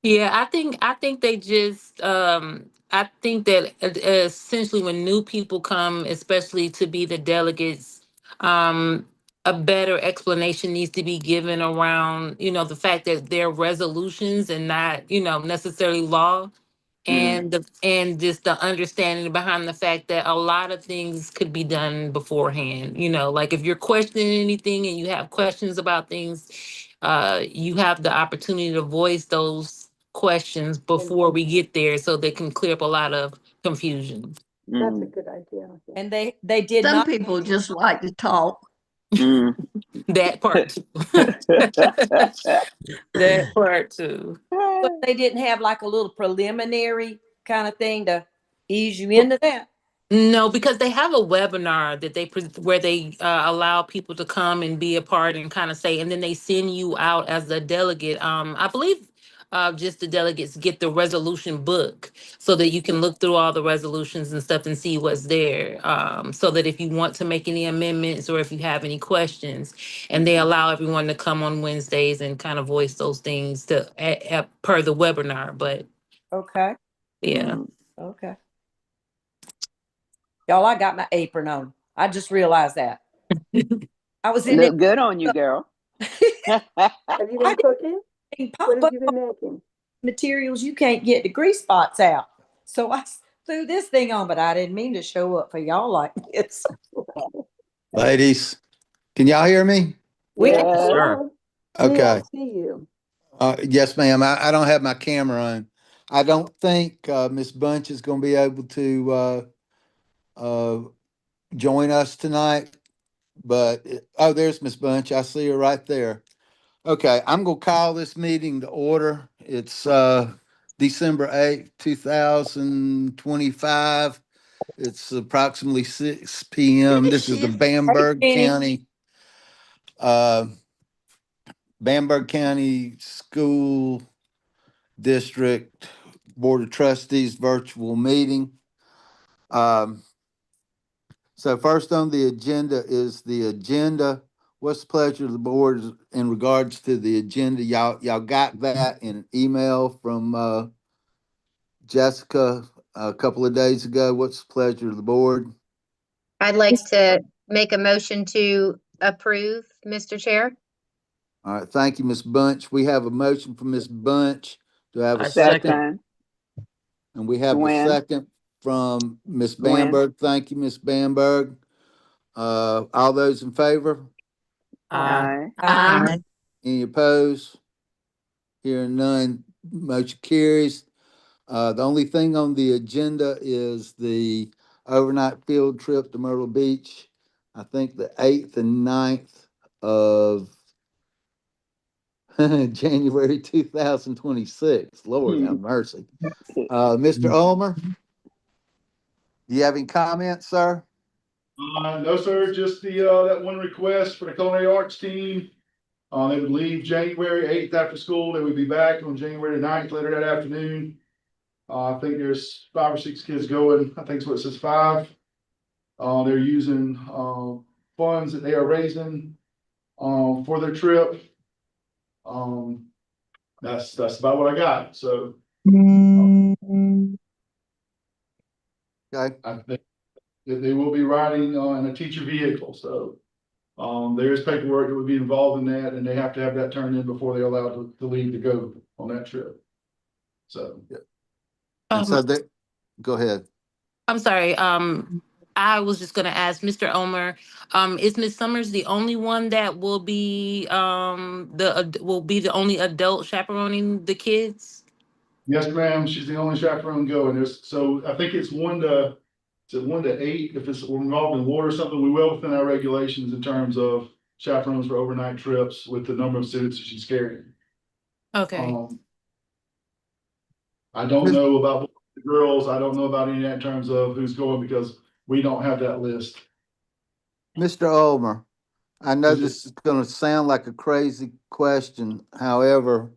Yeah, I think they just I think that essentially when new people come, especially to be the delegates, um a better explanation needs to be given around, the fact that they're resolutions and not, necessarily law, Mm, and just the understanding behind the fact that a lot of things could be done beforehand. Like if you're questioning anything and you have questions about things, you have the opportunity to voice those questions before we get there, so they can clear up a lot of confusion. That's a mm, good idea. And they did Some not, people just like to talk. mm. That part too. That part too. but they didn't have like a little preliminary kind of thing to ease you into that. No, because they have a webinar that where they allow people to come and be a part and kind of say, and then they send you out as a delegate. I believe just the delegates get the resolution book so that you can look through all the resolutions and stuff and see what's there. So that if you want to make any amendments or if you have any questions, and they allow everyone to come on Wednesdays and kind of voice those things per the webinar. But Okay. yeah. Mm. Okay. Y'all, I got my apron on. I just realized that. I was in there. Look good on you, girl. Have you I been cooking? didn't What pop have up you been making? materials. You can't get the grease spots out. So threw this thing on, but I didn't mean to show up for y'all like this. Ladies, can y'all hear me? We can. Yes, Yeah. sir. See, I Okay. see you. Yes, ma'am. I don't have my camera on. I don't think Miss Bunch is going to be able to uh, join us tonight. But oh, there's Miss Bunch. I see her right there. Okay, I'm going to call this meeting to order. It's December 8th, 2025. It's approximately 6 p.m. There This is she the is. Hey, Bamberg Jenny. County. Bamberg County School District Board of Trustees virtual meeting. Um, so first on the agenda is the agenda. What's the pleasure of the board in regards to the agenda? Y'all got that in an email from Jessica a couple of days ago. What's the pleasure of the board? I'd like to make a motion to approve, Mr. Chair. All right, thank you, Ms. Bunch. We have a motion from Ms. Bunch. Do I have a I second? second. Second, And we have a Gwen. second from Ms. Gwen. Bamberg. Thank you, Ms. Bamberg. All those in favor? Uh, Aye. Aye. Any opposed? Hearing none, motion carries. The only thing on the agenda is the overnight field trip to Myrtle Beach. I think the 8th and 9th of January 2026. Lord have mercy. Mr. Ulmer, do you have any comments, sir? No, sir, just that one request for the culinary arts team. They would leave January 8th after school. They would be back on January 9th later that afternoon. I think there's 5 or 6 kids going. I think it's what it says 5. They're using, funds that they are raising, for their trip. Um, that's about what I got. So, Okay. I think that they will be riding, in a teacher vehicle, so. There is paperwork that would be involved in that, and they have to have that turned in before they're allowed to leave to go on that trip. So, And um, so that, go ahead. I'm sorry. I was just gonna ask Mr. Omer, is Miss Summers the only one that will be will be the only adult chaperoning the kids? yes, ma'am, she's the only chaperone going. So I think it's 1 to 8. If it's involved in water or something, we will within our regulations in terms of chaperones for overnight trips with the number of students that she's carrying. Okay. I don't know about the girls. I don't know about any of that in terms of who's going because we don't have that list. Mr. Ulmer, I know Is it? this is gonna sound like a crazy question. However,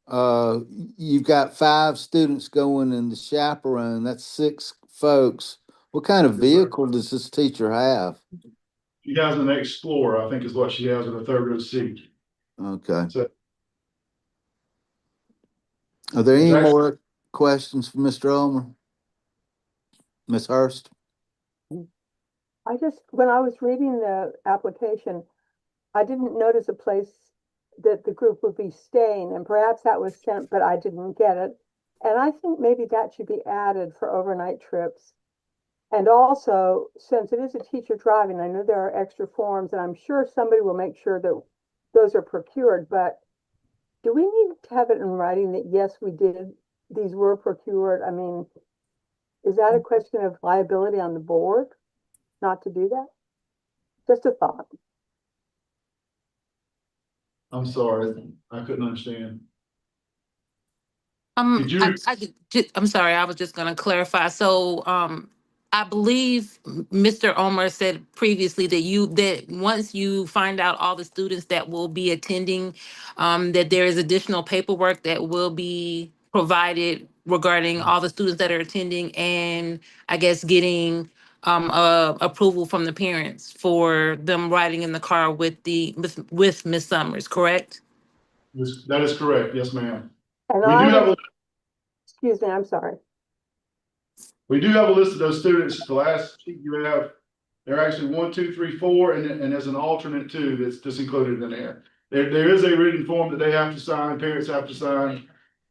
uh, you've got 5 students going in the chaperone. That's 6 folks. What kind of Yes, sir. vehicle does this teacher have? She has an Explorer, I think is what she has in her third row seat. Okay. So Are there any There's actually- more questions for Mr. Ulmer? Ms. Hurst? When I was reading the application, I didn't notice a place that the group would be staying, and perhaps that was sent, but I didn't get it. And I think maybe that should be added for overnight trips. And also, since it is a teacher driving, I know there are extra forms, and I'm sure somebody will make sure that those are procured, but do we need to have it in writing that, yes, we did, these were procured? I mean, is that a question of liability on the board not to do that? Just a thought. I'm sorry, I couldn't understand. Did you? I'm sorry, I was just gonna clarify. So, I believe Mr. Omer said previously that once you find out all the students that will be attending, that there is additional paperwork that will be provided regarding all the students that are attending, and I guess getting approval from the parents for them riding in the car with Miss Summers, correct? That is correct, yes, ma'am. And We do have excuse me, I'm sorry. we do have a list of those students. The last sheet you have, they're actually 1, 2, 3, 4, and there's an alternate too that's just included in there. There is a written form that they have to sign, parents have to sign,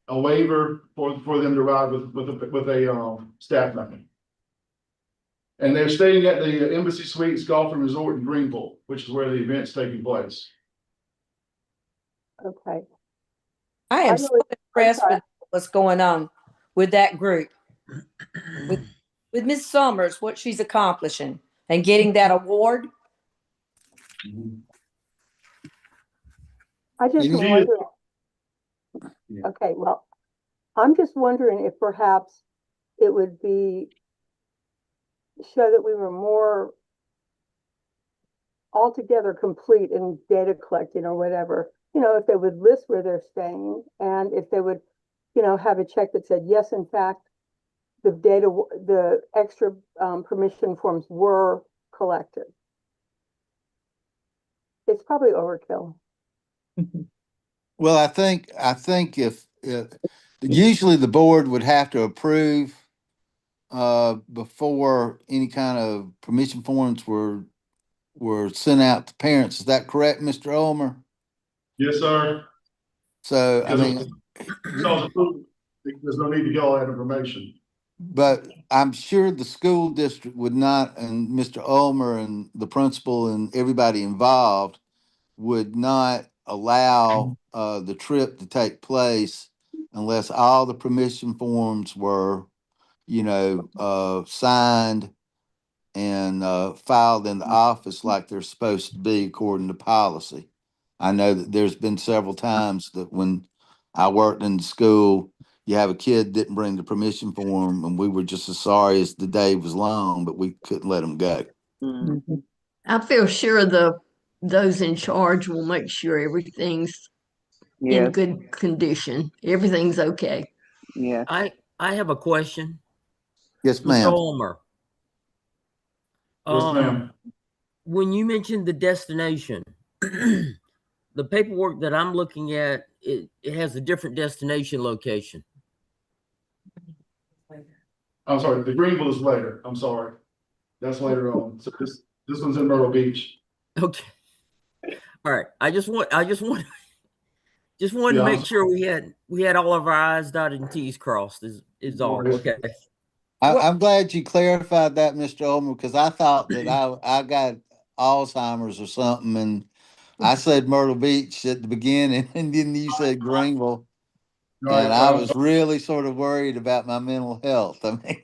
a waiver for them to ride with a staff member. And they're staying at the Embassy Suites Golf and Resort in Greenville, which is where the event's taking place. Okay. I am so impressed with what's going on with that group. With Miss Summers, what she's accomplishing and getting that award. I just Indeed. wonder. Yeah. Okay, well, I'm just wondering if perhaps it would be show that we were more altogether complete in data collecting or whatever. You know, if they would list where they're staying, and if they would, you know, have a check that said, yes, in fact, the extra permission forms were collected. It's probably overkill. Well, I think if usually the board would have to approve before any kind of permission forms were sent out to parents. Is that correct, Mr. Ulmer? Yes, sir. So, I mean, There's no need to get all that information. but I'm sure the school district would not, and Mr. Ulmer and the principal and everybody involved would not allow the trip to take place unless all the permission forms were, signed and filed in the office like they're supposed to be according to policy. I know that there's been several times that when I worked in the school, you have a kid didn't bring the permission form, and we were just as sorry as the day was long, but we couldn't let them go. Mm. I feel sure those in charge will make sure everything's in Yes, good condition. Everything's okay. yes. I have a question, Yes, Mr. ma'am. Ulmer. Yes, ma'am. When you mentioned the destination, the paperwork that I'm looking at, it has a different destination location. I'm sorry, the Greenville is later. I'm sorry. That's later on. So this one's in Myrtle Beach. Okay. All right. I just wanted Yeah, to make sure we had all of our I's dotted and T's crossed is all. Okay. I'm glad you clarified that, Mr. Ulmer, because I thought that I got Alzheimer's or something, and I said Myrtle Beach at the beginning, and then you said Greenville, and I was really sort of worried about my mental health. I mean,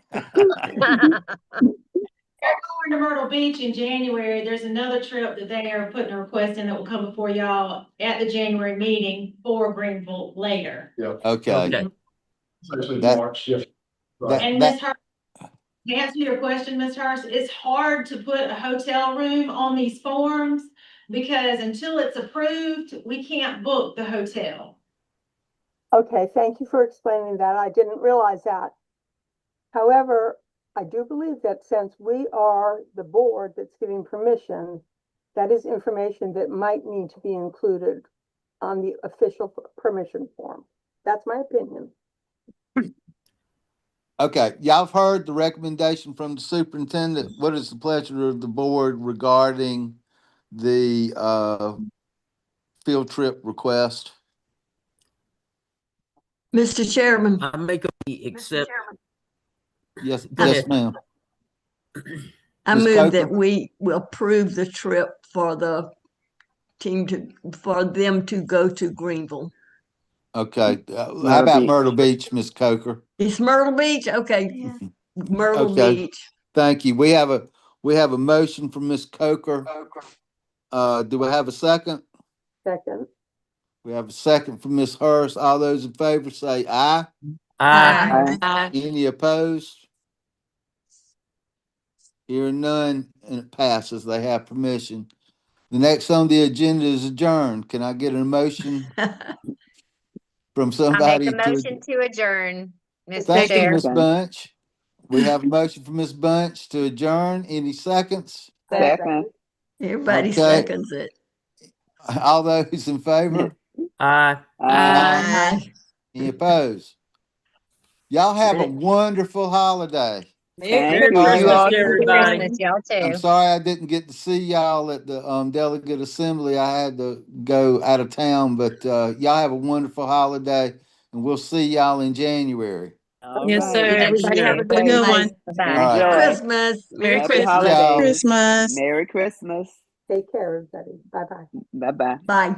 Going to Myrtle Beach in January, there's another trip that they are putting a request in that will come before y'all at the January meeting for Greenville later. Yeah. okay. It's actually That- March. Yeah. And Ms. Hurst, to answer your question, Ms. Hurst, it's hard to put a hotel room on these forms because until it's approved, we can't book the hotel. Okay, thank you for explaining that. I didn't realize that. However, I do believe that since we are the board that's giving permission, that is information that might need to be included on the official permission form. That's my opinion. Okay, y'all have heard the recommendation from the superintendent. What is the pleasure of the board regarding the field trip request? Mr. Chairman, I make a accept. Yes, Go yes, ahead. ma'am. I Ms. move that Coker? we will approve the trip for the team for them to go to Greenville. Okay, how Myrtle about Beach. Myrtle Beach, Ms. Coker? It's Myrtle Beach? Okay. Myrtle Okay. Beach. Thank you. We have a motion from Ms. Coker. Do we have a second? Second. We have a second from Ms. Hurst. All those in favor say aye. Aye. Aye. Any opposed? Hearing none, and it passes. They have permission. The next on the agenda is adjourned. Can I get a motion from I'll make somebody a to? motion to adjourn, Mr. Thank you, Chair. Ms. Bunch. We have a motion from Ms. Bunch to adjourn. Any seconds? Second. Everybody Okay. seconds it. All those in favor? Aye. Aye. Any opposed? Y'all have a wonderful holiday. Merry Thank Merry you. You Christmas all to too. Merry everybody. Christmas, y'all I'm too. sorry I didn't get to see y'all at the delegate assembly. I had to go out of town, but y'all have a wonderful holiday, and we'll see y'all in January. All Yes, sir. right. Everybody have a good Good one. Bye-bye. All right. Enjoy. Christmas. Merry Happy Christmas. holidays. Christmas. Merry Christmas. Take care, everybody. Bye-bye. Bye-bye. Bye.